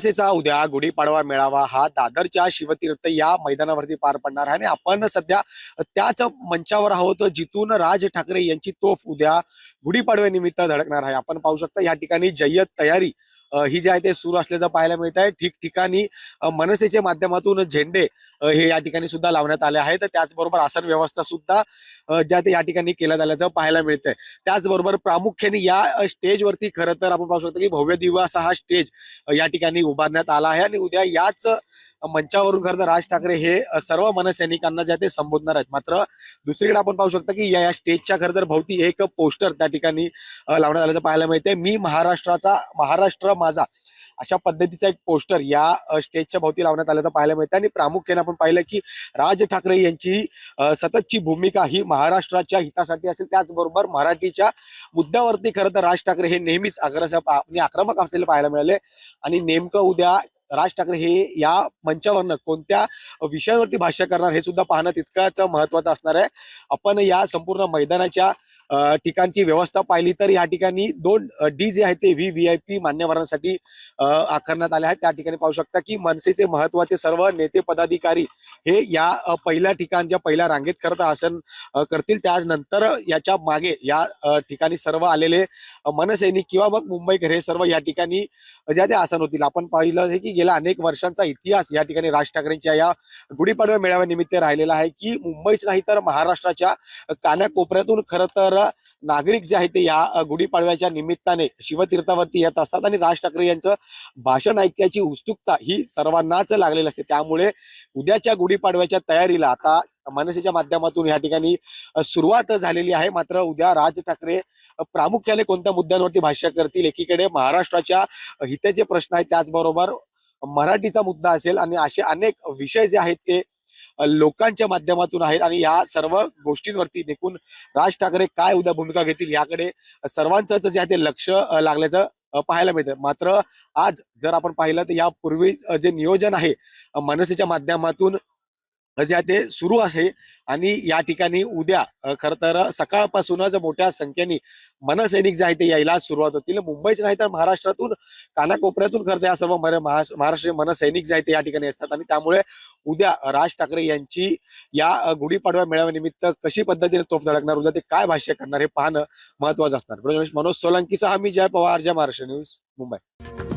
चा उद्या गुढीपाडवा मेळावा हा दादरच्या शिवतीर्थ या मैदानावरती पार पडणार आहे आणि आपण सध्या त्याच मंचावर आहोत जिथून राज ठाकरे यांची तोफ उद्या गुढीपाडव्यानिमित्त धडकणार आहे। आपण पाहू शकता या ठिकाणी जय्यत तयारी ही जी आहे ते सुरू असल्याचं पाहायला मिळत आहे। ठिकठिकाणी मनसेच्या माध्यमातून झेंडे हे या ठिकाणी सुद्धा लावण्यात आले आहेत। त्याचबरोबर आसन व्यवस्था सुद्धा ज्या ते या ठिकाणी केल्यात आल्याचं पाहायला मिळतंय। त्याचबरोबर प्रामुख्याने या स्टेजवरती खरं तर आपण पाहू शकतो की भव्य दिव्य असा हा स्टेज या ठिकाणी उभारण्यात आला आहे आणि उद्या याच मंचावरून खरं तर राज ठाकरे हे सर्व मनसैनिकांना जे ते संबोधणार आहेत। मात्र दुसरीकडे आपण पाहू शकता की या स्टेजच्या खरं तर भोवती एक पोस्टर त्या ठिकाणी लावण्यात आल्याचं पाहायला मिळतंय। मी महाराष्ट्राचा, महाराष्ट्र माझा, अशा पद्धतीचा एक पोस्टर या स्टेजच्या भोवती लावण्यात आल्याचं पाहायला मिळतं आणि प्रामुख्याने आपण पाहिलं की राज ठाकरे यांची सततची भूमिका ही महाराष्ट्राच्या हितासाठी असेल। त्याचबरोबर मराठीच्या मुद्द्यावरती खरं तर राज ठाकरे हे नेहमीच आक्रमक असलेले पाहायला मिळाले आणि नेमकं उद्या राज ठाकरे हे या मंचावरनं कोणत्या विषयावरती भाष्य करणार हे सुद्धा पाहणं तितकंच महत्वाचं असणार आहे। आपण या संपूर्ण मैदानाच्या ठिकाणची व्यवस्था पाहिली तर या ठिकाणी 2 डी जे आहेत ते VIP मान्यवरांसाठी आकारण्यात आले आहेत। त्या ठिकाणी पाहू शकता की मनसेचे महत्वाचे सर्व नेते पदाधिकारी हे या पहिल्या ठिकाणच्या पहिल्या रांगेत खरं तर आसन करतील। त्यानंतर याच्या मागे या ठिकाणी सर्व आलेले मनसैनिक किंवा मग मुंबईकर हे सर्व या ठिकाणी ज्या ते आसन होतील। आपण पाहिलं आहे की गेल्या अनेक वर्षांचा इतिहास या ठिकाणी राज ठाकरेंच्या या गुढीपाडवा मेळाव्यानिमित्त राहिलेला आहे की मुंबईच नाही तर महाराष्ट्राच्या कानाकोपऱ्यातून खरं तर नागरिक जे आहेत ते या गुढीपाडव्याच्या निमित्ताने शिवतीर्थावरती येत असतात आणि राज ठाकरे यांचं भाषण ऐकण्याची उत्सुकता ही सर्वांनाच लागलेली असते। त्यामुळे उद्याच्या गुढीपाडव्याच्या तयारीला आता मनसेच्या माध्यमातून या ठिकाणी सुरुवात झालेली आहे। मात्र उद्या राज ठाकरे प्रामुख्याने कोणत्या मुद्द्यांवरती भाष्य करतील, एकीकडे महाराष्ट्राच्या हिताचे प्रश्न आहेत, त्याचबरोबर मराठीचा मुद्दा असेल आणि असे अनेक विषय जे आहेत ते लोकांच्या माध्यमातून आहेत आणि या सर्व गोष्टींवरती देखून राज ठाकरे काय उद्या भूमिका घेतील याकडे सर्वांचंच जे आहे ते लक्ष लागल्याचं पाहायला मिळतं। मात्र आज जर आपण पाहिलं तर यापूर्वी जे नियोजन आहे मनसेच्या माध्यमातून जे आहे ते सुरू आहे आणि या ठिकाणी उद्या खरं तर सकाळपासूनच मोठ्या संख्येने मनसैनिक जे आहे ते यायला सुरुवात होतील। मुंबईच नाही तर महाराष्ट्रातून कानाकोपऱ्यातून खरं तर या सर्व महाराष्ट्रीय मनसैनिक जे आहे ते या ठिकाणी असतात आणि त्यामुळे उद्या राज ठाकरे यांची या गुढीपाडवा मेळाव्यानिमित्त कशी पद्धतीने तोफ धडकणार, उद्या ते काय भाष्य करणार हे पाहणं महत्वाचं असणार। मनोज सोलंकीसह मी जय पवार, जय महाराष्ट्र न्यूज, मुंबई।